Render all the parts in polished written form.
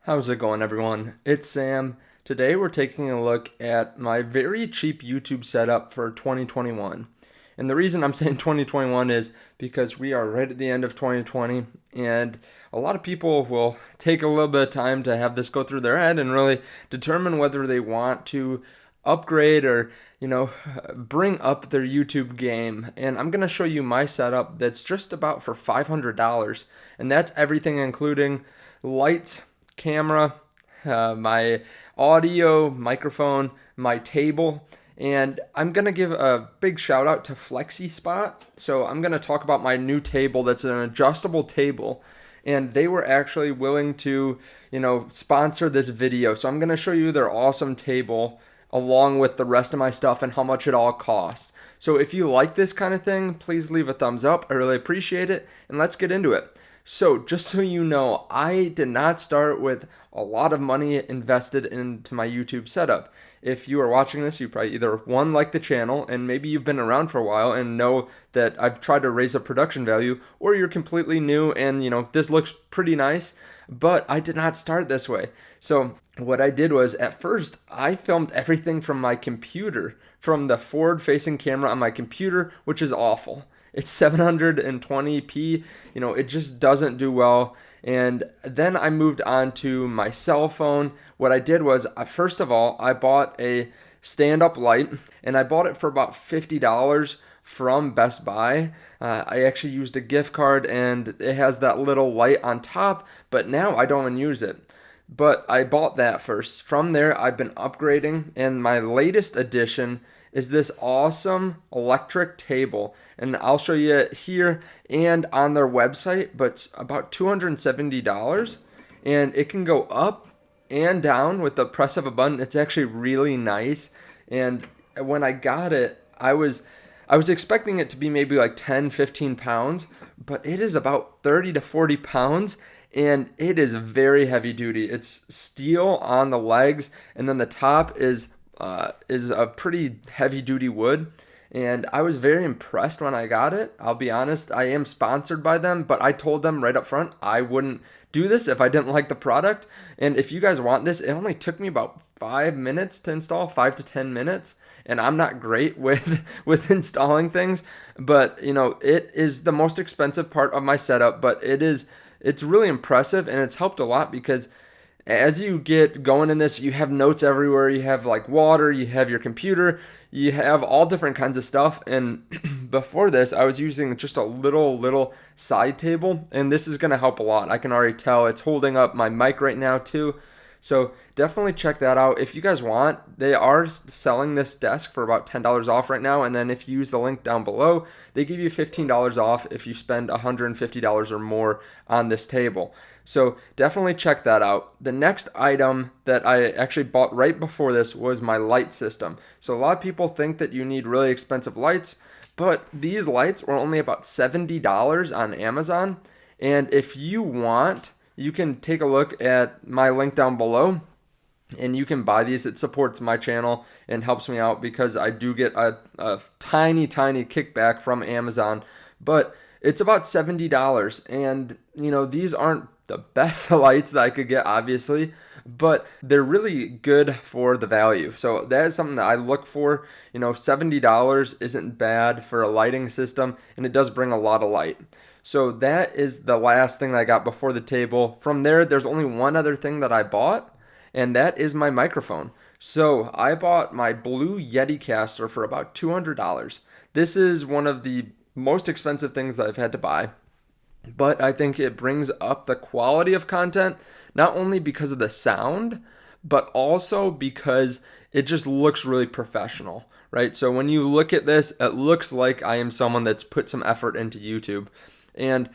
How's it going, everyone? It's Sam. Today we're taking a look at my very cheap YouTube setup for 2021. And the reason I'm saying 2021 is because we are right at the end of 2020, and a lot of people will take a little bit of time to have this go through their head and really determine whether they want to upgrade or bring up their YouTube game. And I'm going to show you my setup that's just about for $500, and that's everything including lights, camera, my audio, microphone, my table, and I'm gonna give a big shout out to FlexiSpot. So I'm gonna talk about my new table that's an adjustable table, and they were actually willing to, sponsor this video. So I'm gonna show you their awesome table along with the rest of my stuff and how much it all costs. So if you like this kind of thing, please leave a thumbs up. I really appreciate it, and let's get into it. So, just so you know, I did not start with a lot of money invested into my YouTube setup. If you are watching this, you probably either one, like the channel, and maybe you've been around for a while and know that I've tried to raise a production value, or you're completely new and this looks pretty nice, but I did not start this way. So, what I did was at first I filmed everything from my computer, from the forward facing camera on my computer, which is awful. It's 720p, it just doesn't do well. And then I moved on to my cell phone. What I did was, first of all, I bought a stand-up light, and I bought it for about $50 from Best Buy. I actually used a gift card, and it has that little light on top, but now I don't even use it. But I bought that first. From there, I've been upgrading, and my latest addition is this awesome electric table, and I'll show you it here and on their website, but it's about $270, and it can go up and down with the press of a button. It's actually really nice, and when I got it, I was expecting it to be maybe like 10-15 pounds, but it is about 30 to 40 pounds, and it is very heavy duty. It's steel on the legs, and then the top is a pretty heavy duty wood, and I was very impressed when I got it. I'll be honest, I am sponsored by them, but I told them right up front I wouldn't do this if I didn't like the product. And if you guys want this, it only took me about 5 minutes to install, 5 to 10 minutes, and I'm not great with installing things, but it is the most expensive part of my setup, but it's really impressive, and it's helped a lot because as you get going in this, you have notes everywhere. You have like water, you have your computer, you have all different kinds of stuff. And before this, I was using just a little side table, and this is going to help a lot. I can already tell it's holding up my mic right now too. So definitely check that out. If you guys want, they are selling this desk for about $10 off right now. And then if you use the link down below, they give you $15 off if you spend $150 or more on this table. So definitely check that out. The next item that I actually bought right before this was my light system. So a lot of people think that you need really expensive lights, but these lights were only about $70 on Amazon. And if you want, you can take a look at my link down below and you can buy these. It supports my channel and helps me out because I do get a tiny kickback from Amazon, but it's about $70. And these aren't the best lights that I could get, obviously, but they're really good for the value. So that is something that I look for. $70 isn't bad for a lighting system, and it does bring a lot of light. So that is the last thing that I got before the table. From there, there's only one other thing that I bought, and that is my microphone. So I bought my Blue Yeticaster for about $200. This is one of the most expensive things that I've had to buy, but I think it brings up the quality of content, not only because of the sound, but also because it just looks really professional, right? So when you look at this, it looks like I am someone that's put some effort into YouTube. And,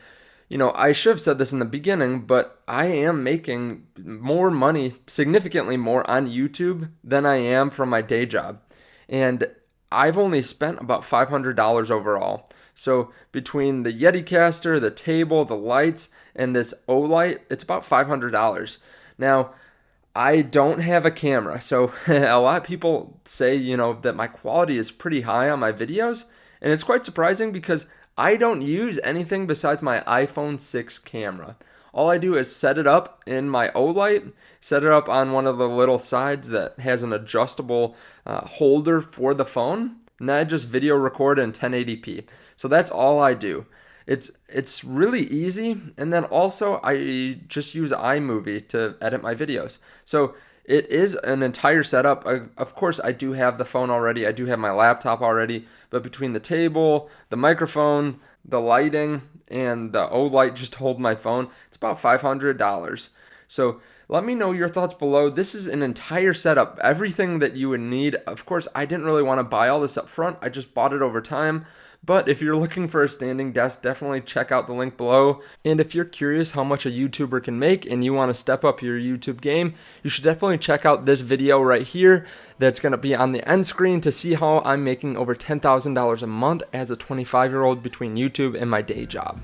I should have said this in the beginning, but I am making more money, significantly more on YouTube than I am from my day job. And I've only spent about $500 overall. So between the Yeticaster, the table, the lights, and this Olight, it's about $500. Now, I don't have a camera, so a lot of people say, that my quality is pretty high on my videos, and it's quite surprising because I don't use anything besides my iPhone 6 camera. All I do is set it up in my Olight, set it up on one of the little sides that has an adjustable holder for the phone, and then I just video record in 1080p. So that's all I do. It's really easy, and then also I just use iMovie to edit my videos. So it is an entire setup. Of course, I do have the phone already. I do have my laptop already, but between the table, the microphone, the lighting, and the Olight just to hold my phone, it's about $500. So let me know your thoughts below. This is an entire setup, everything that you would need. Of course, I didn't really want to buy all this up front. I just bought it over time. But if you're looking for a standing desk, definitely check out the link below. And if you're curious how much a YouTuber can make and you want to step up your YouTube game, you should definitely check out this video right here that's going to be on the end screen to see how I'm making over $10,000 a month as a 25-year-old between YouTube and my day job.